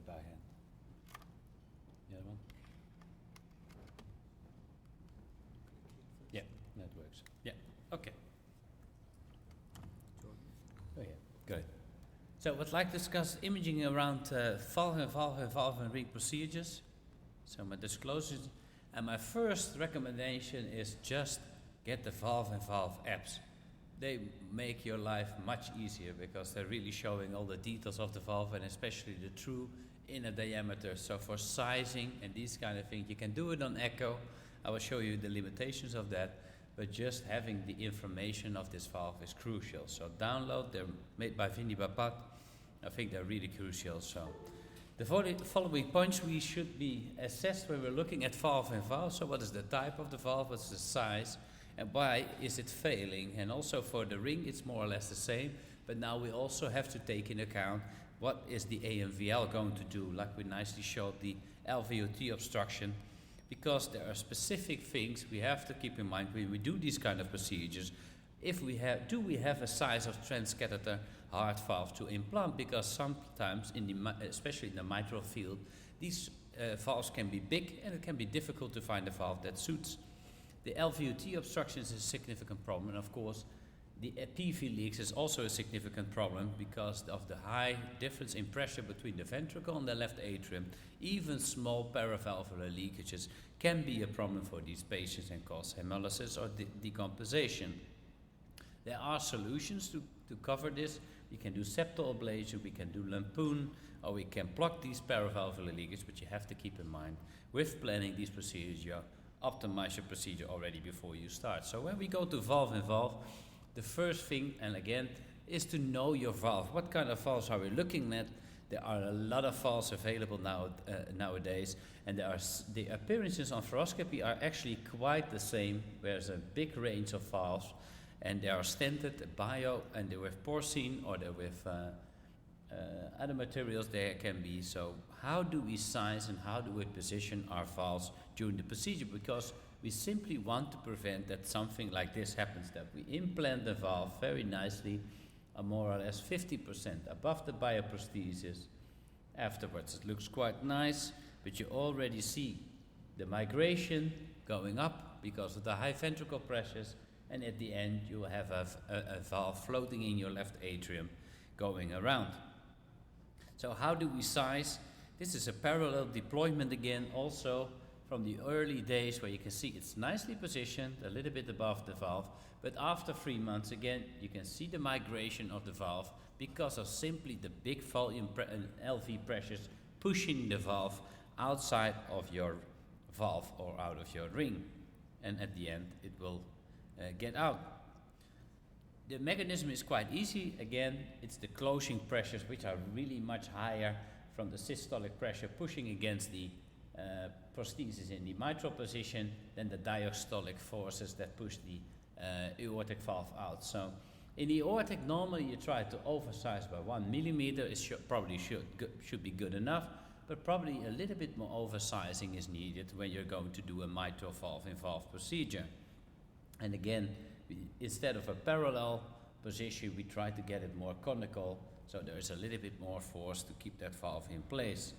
by hand. The other one? Yeah, that works. Yeah, okay. Oh yeah, good. So I would like to discuss imaging around valve and ring procedures. So my disclosures, and my first recommendation is just get the valve and valve apps. They make your life much easier because they're really showing all the details of the valve and especially the true inner diameter. So for sizing and these kind of things, you can do it on echo. I will show you the limitations of that, but just having the information of this valve is crucial. So download, they're made by ViV and ViR. I think they're really crucial. So the following points we should be assessed when we're looking at valve and valve. So what is the type of the valve, what's the size, and why is it failing? And also for the ring, it's more or less the same, but now we also have to take into account what is the AMVL going to do, like we nicely showed the LVOT obstruction, because there are specific things we have to keep in mind when we do these kind of procedures. If we have, do we have a size of transcatheter heart valve to implant? Because sometimes, especially in the mitral field, these valves can be big and it can be difficult to find a valve that suits. The LVOT obstruction is a significant problem, and of course, the PV leaks is also a significant problem because of the high difference in pressure between the ventricle and the left atrium. Even small paravalvular leakages can be a problem for these patients and cause hemolysis or decomposition. There are solutions to cover this. We can do septal ablation, we can do LAMPOON, or we can block these paravalvular leakages, but you have to keep in mind, with planning these procedures, you optimize your procedure already before you start. So when we go to valve and valve, the first thing, and again, is to know your valve. What kind of valves are we looking at? There are a lot of valves available nowadays, and the appearances on fluoroscopy are actually quite the same. There's a big range of valves, and they are stented, bio, and they're with porcine, or they're with other materials there can be. So how do we size and how do we position our valves during the procedure? Because we simply want to prevent that something like this happens, that we implant the valve very nicely, more or less 50% above the bioprosthesis. Afterwards it looks quite nice, but you already see the migration going up because of the high ventricle pressures, and at the end you will have a valve floating in your left atrium going around. So how do we size? This is a parallel deployment again, also from the early days, where you can see it's nicely positioned a little bit above the valve, but after 3 months again you can see the migration of the valve because of simply the big volume LV pressures pushing the valve outside of your valve or out of your ring, and at the end it will get out. The mechanism is quite easy. Again, it's the closing pressures which are really much higher from the systolic pressure pushing against the prosthesis in the mitral position than the diastolic forces that push the aortic valve out. So in the aortic, normally you try to oversize by 1 millimeter. It should be good enough, but probably a little bit more oversizing is needed when you're going to do a mitral valve in valve procedure. And again, instead of a parallel position, we try to get it more conical, so there's a little bit more force to keep that valve in place.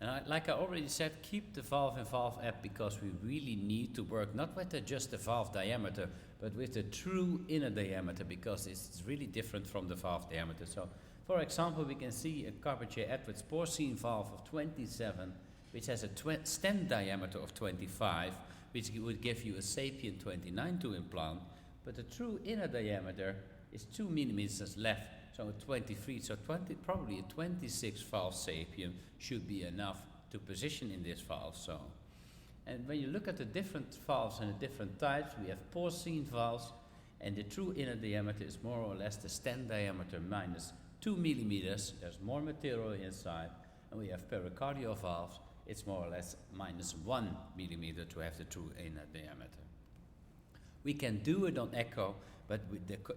And like I already said, keep the valve and valve app, because we really need to work not with just the valve diameter, but with the true inner diameter, because it's really different from the valve diameter. So, for example, we can see a Carpentier-Edwards porcine valve of 27, which has a stent diameter of 25, which would give you a Sapien 29 to implant, but the true inner diameter is 2 millimeters left. So 23, so probably a 26 valve Sapien should be enough to position in this valve. So, and when you look at the different valves and the different types, we have porcine valves, and the true inner diameter is more or less the stent diameter minus 2 millimeters. There's more material inside, and we have pericardial valves. It's more or less minus 1 millimeter to have the true inner diameter. We can do it on echo, but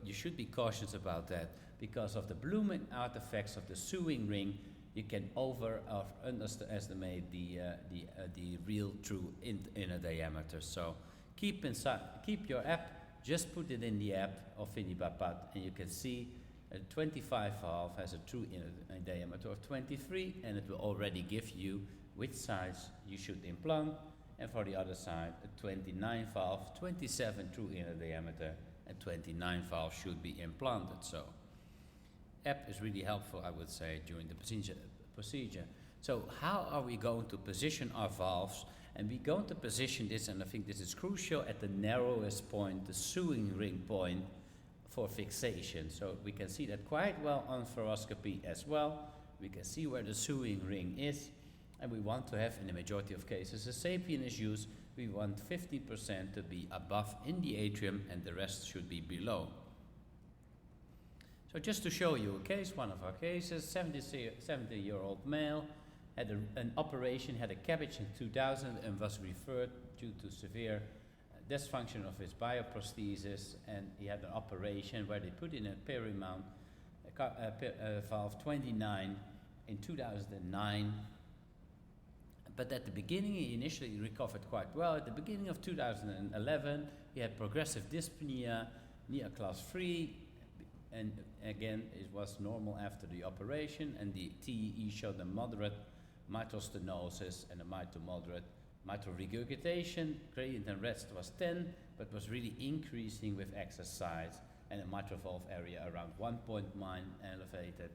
you should be cautious about that. Because of the blooming artifacts of the sewing ring, you can over or underestimate the real true inner diameter. So keep your app, just put it in the app of ViV and ViR, and you can see A 25 valve has a true inner diameter of 23, and it will already give you which size you should implant. And for the other side, a 29 valve, 27 true inner diameter, and 29 valve should be implanted. So app is really helpful, I would say, during the procedure. So how are we going to position our valves? And we're going to position this, and I think this is crucial, at the narrowest point, the sewing ring point for fixation. So we can see that quite well on fluoroscopy as well. We can see where the sewing ring is, and we want to have, in the majority of cases, a sapien is used. We want 50% to be above in the atrium, and the rest should be below. So just to show you a case, one of our cases, 70-year-old male, had an operation, had a CABG in 2000 and was referred due to severe dysfunction of his bioprosthesis, and he had an operation where they put in a perimount valve 29 in 2009. But at the beginning, he initially recovered quite well. At the beginning of 2011, he had progressive dyspnea, near class 3, and again, it was normal after the operation, and the TEE showed a moderate mitral stenosis and a moderate mitral regurgitation. Gradient and rest was 10, but was really increasing with exercise, and a mitral valve area around 1.9 elevated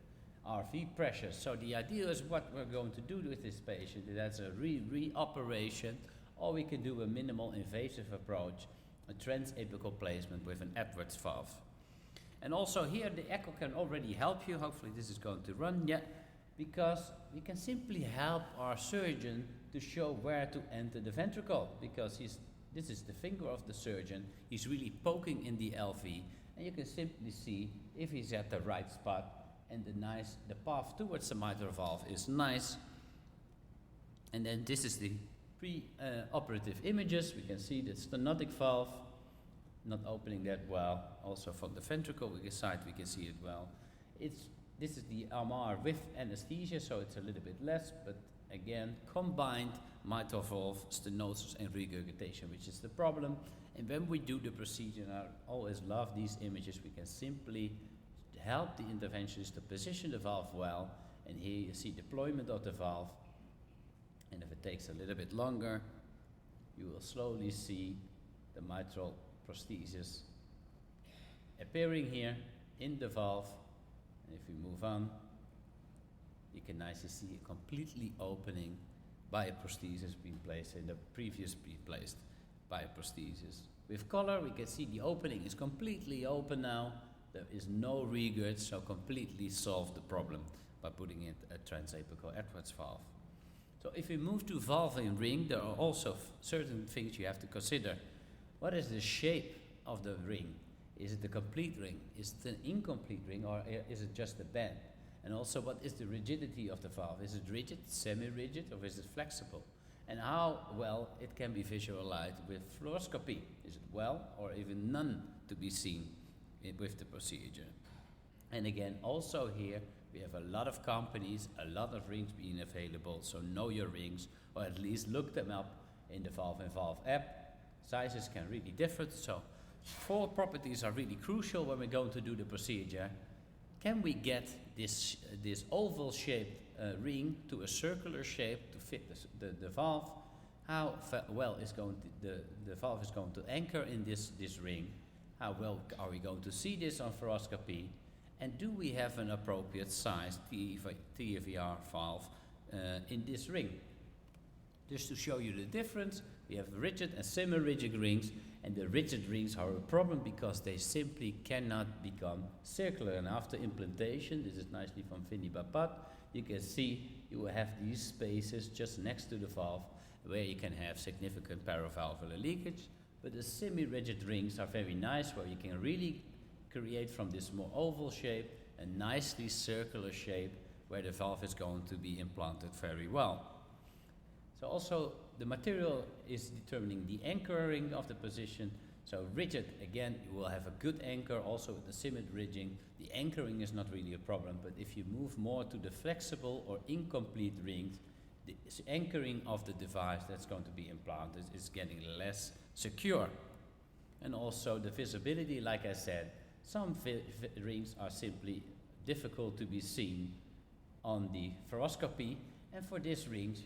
RV pressure. So the idea is what we're going to do with this patient. That's a re-operation, or we can do a minimal invasive approach, a transapical placement with an Edwards valve. And also here the echo can already help you. Hopefully this is going to run, yeah, because we can simply help our surgeon to show where to enter the ventricle, because this is the finger of the surgeon. He's really poking in the LV, and you can simply see if he's at the right spot, and the path towards the mitral valve is nice. And then this is the pre-operative images. We can see the stenotic valve not opening that well. Also from the ventricle side we can see it well. This is the MR with anesthesia, so it's a little bit less, but again, combined mitral valve stenosis and regurgitation, which is the problem. And when we do the procedure, and I always love these images, we can simply help the interventionist to position the valve well, and here you see deployment of the valve. And if it takes a little bit longer, you will slowly see the mitral prosthesis appearing here in the valve. And if we move on, you can nicely see it completely opening by a prosthesis being placed in the previous placed by a prosthesis. With color, we can see the opening is completely open now. There is no regurg, so completely solved the problem by putting in a transapical Edwards valve. So if we move to valve in ring, there are also certain things you have to consider. What is the shape of the ring? Is it a complete ring? Is it an incomplete ring, or is it just a band? And also, what is the rigidity of the valve? Is it rigid, semi-rigid, or is it flexible? And how well it can be visualized with fluoroscopy. Is it well or even none to be seen with the procedure? And again, also here, we have a lot of companies, a lot of rings being available, so know your rings, or at least look them up in the Valve and Valve app. Sizes can really differ, so 4 properties are really crucial when we're going to do the procedure. Can we get this oval-shaped ring to a circular shape to fit the valve? How well is the valve is going to anchor in this ring? How well are we going to see this on fluoroscopy? And do we have an appropriate size TVR valve in this ring? Just to show you the difference, we have rigid and semi-rigid rings, and the rigid rings are a problem because they simply cannot become circular. And after implantation, this is nicely from Vinny Bapat, you can see you will have these spaces just next to the valve where you can have significant paravalvular leakage. But the semi-rigid rings are very nice, where you can really create from this more oval shape a nicely circular shape where the valve is going to be implanted very well. So also the material is determining the anchoring of the position. So rigid, again, you will have a good anchor. Also with the semi-rigid, the anchoring is not really a problem, but if you move more to the flexible or incomplete rings, the anchoring of the device that's going to be implanted is getting less secure. And also the visibility, like I said, Some rings are simply difficult to be seen on the fluoroscopy, and for these rings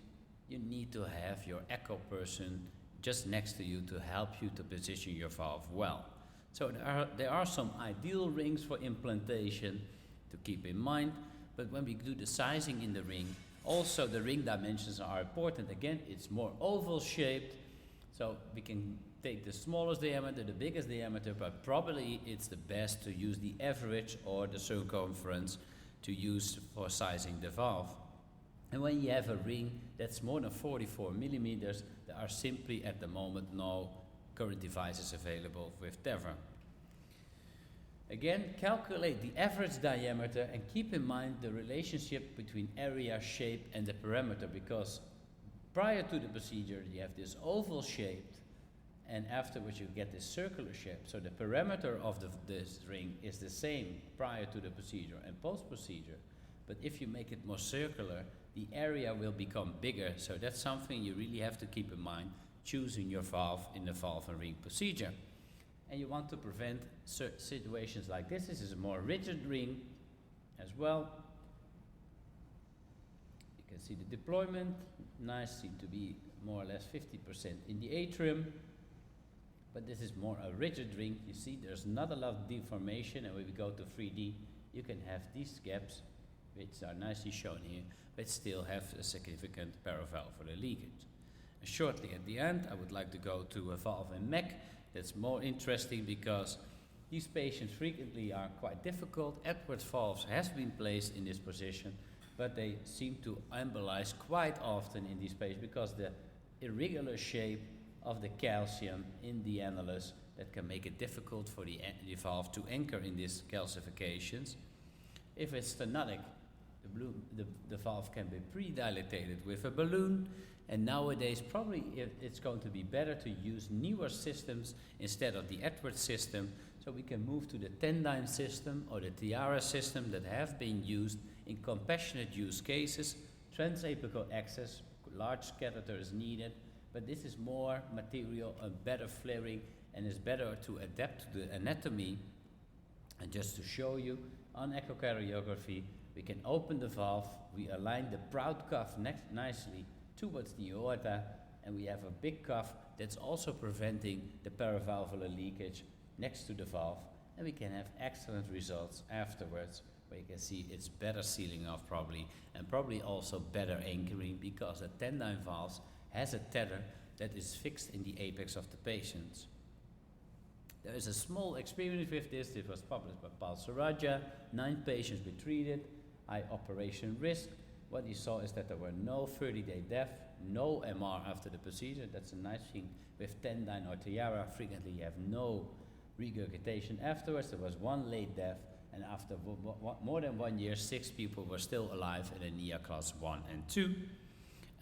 you need to have your echo person just next to you to help you to position your valve well. So there are some ideal rings for implantation to keep in mind, but when we do the sizing in the ring, also the ring dimensions are important. Again, it's more oval shaped, so we can take the smallest diameter, the biggest diameter, but probably it's the best to use the average or the circumference to use for sizing the valve. And when you have a ring that's more than 44 millimeters, there are simply at the moment no current devices available with TEVR. Again, calculate the average diameter and keep in mind the relationship between area, shape and the parameter, because prior to the procedure you have this oval shaped and afterwards you get this circular shape. So the parameter of this ring is the same prior to the procedure and post-procedure. But if you make it more circular, the area will become bigger. So that's something you really have to keep in mind choosing your valve in the valve and ring procedure. And you want to prevent situations like this. This is a more rigid ring as well. You can see the deployment, nice, seem to be more or less 50% in the atrium. But this is more a rigid ring. You see there's not a lot of deformation, and when we go to 3D, you can have these gaps, which are nicely shown here, but still have a significant paravalvular leakage. And shortly at the end, I would like to go to a valve and MEC. That's more interesting because these patients frequently are quite difficult. Edwards valves have been placed in this position, but they seem to embolize quite often in these patients because the irregular shape of the calcium in the annulus that can make it difficult for the valve to anchor in these calcifications. If it's stenotic, the valve can be pre-dilated with a balloon, and nowadays probably it's going to be better to use newer systems instead of the Edwards system, so we can move to the Tendyne system or the Tiara system that have been used in compassionate use cases. Transapical access, large catheter is needed, but this is more material and better flaring and is better to adapt to the anatomy. And just to show you, on echocardiography, we can open the valve, we align the proud cuff nicely towards the aorta, and we have a big cuff that's also preventing the paravalvular leakage next to the valve, and we can have excellent results afterwards, where you can see it's better sealing off probably, and probably also better anchoring, because a Tendyne valve has a tether that is fixed in the apex of the patients. There is a small experiment with this. It was published by Alsharqia. 9 patients were treated, high operation risk. What he saw is that there were no 30-day death, no MR after the procedure. That's a nice thing with Tendyne or Tiara. Frequently you have no regurgitation afterwards. There was 1 late death, and after more than 1 year, 6 people were still alive in a NIA class 1 and 2.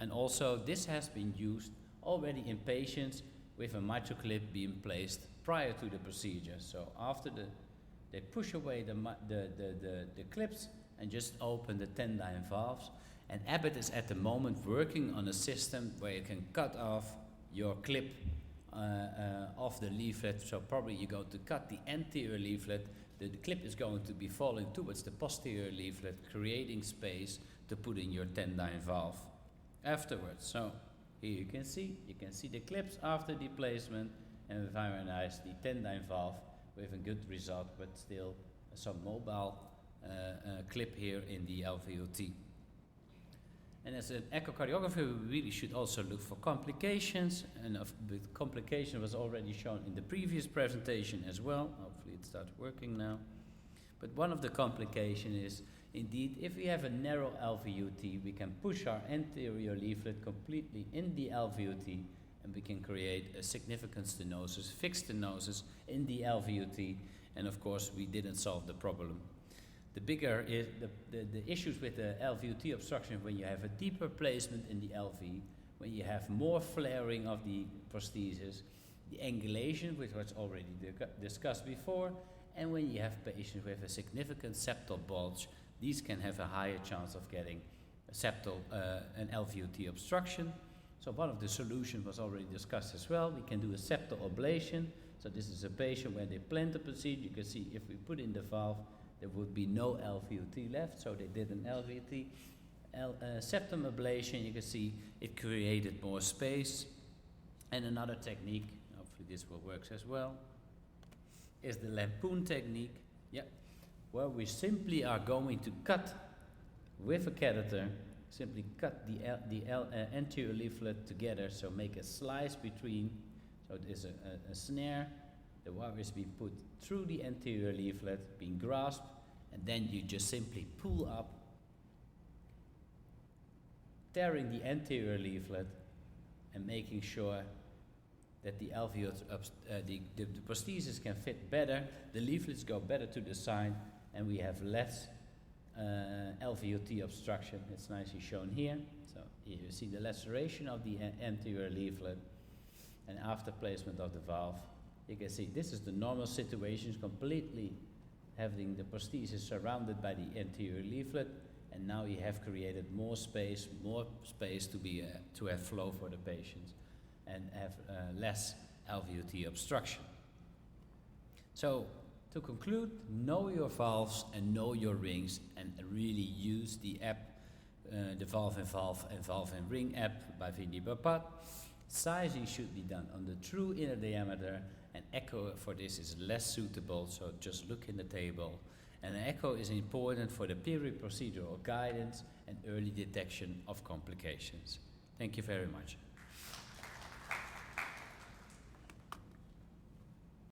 And also this has been used already in patients with a mitral clip being placed prior to the procedure. So after they push away the clips and just open the Tendyne valves. And Abbott is at the moment working on a system where you can cut off your clip off the leaflet. So probably you go to cut the anterior leaflet. The clip is going to be falling towards the posterior leaflet, creating space to put in your Tendyne valve afterwards. So here you can see the clips after the placement, and very nice the Tendyne valve with a good result, but still some mobile clip here in the LVOT. And as an echocardiographer, we really should also look for complications, and the complication was already shown in the previous presentation as well. Hopefully it starts working now. But one of the complications is, indeed, if we have a narrow LVOT, we can push our anterior leaflet completely in the LVOT, and we can create a significant stenosis, fixed stenosis in the LVOT, and of course we didn't solve the problem. The bigger is the issues with the LVOT obstruction when you have a deeper placement in the LV, when you have more flaring of the prosthesis, the angulation, which was already discussed before, and when you have patients with a significant septal bulge, these can have a higher chance of getting a septal an LVOT obstruction. So one of the solutions was already discussed as well. We can do a septal ablation So this is a patient when they planned the procedure. You can see if we put in the valve, there would be no LVOT left, so they did an LVOT. Septum ablation, you can see it created more space. And another technique, hopefully this will work as well, is the LAMPOON technique, where we simply are going to cut with a catheter, simply cut the anterior leaflet together, so make a slice between, so there's a snare, the wire is being put through the anterior leaflet, being grasped, and then you just simply pull up, tearing the anterior leaflet and making sure that the alveolus, the prosthesis can fit better, the leaflets go better to the side, and we have less LVOT obstruction. It's nicely shown here. So you see the laceration of the anterior leaflet, and after placement of the valve, you can see this is the normal situation, completely having the prosthesis surrounded by the anterior leaflet, and now you have created more space to have flow for the patients and have less LVOT obstruction. So to conclude, know your valves and know your rings, and really use the app, the Valve and Valve and Valve and Ring app by ViV. Sizing should be done on the true inner diameter, and echo for this is less suitable, so just look in the table. And an echo is important for the peri-procedural guidance and early detection of complications. Thank you very much.